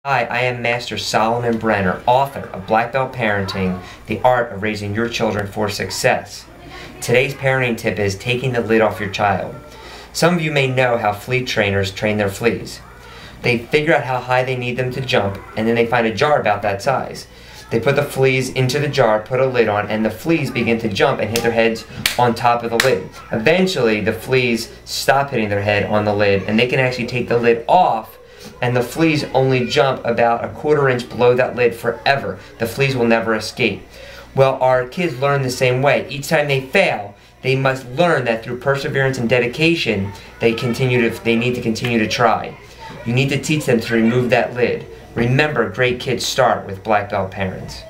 Hi, I am Master Solomon Brenner, author of Black Belt Parenting, The Art of Raising Your Children for Success. Today's parenting tip is taking the lid off your child. Some of you may know how flea trainers train their fleas. They figure out how high they need them to jump, and then they find a jar about that size. They put the fleas into the jar, put a lid on, and the fleas begin to jump and hit their heads on top of the lid. Eventually, the fleas stop hitting their head on the lid, and they can actually take the lid off, and the fleas only jump about a quarter inch below that lid forever. The fleas will never escape. Well, our kids learn the same way. Each time they fail, they must learn that through perseverance and dedication, they need to continue to try. You need to teach them to remove that lid. Remember, great kids start with Black Belt parents.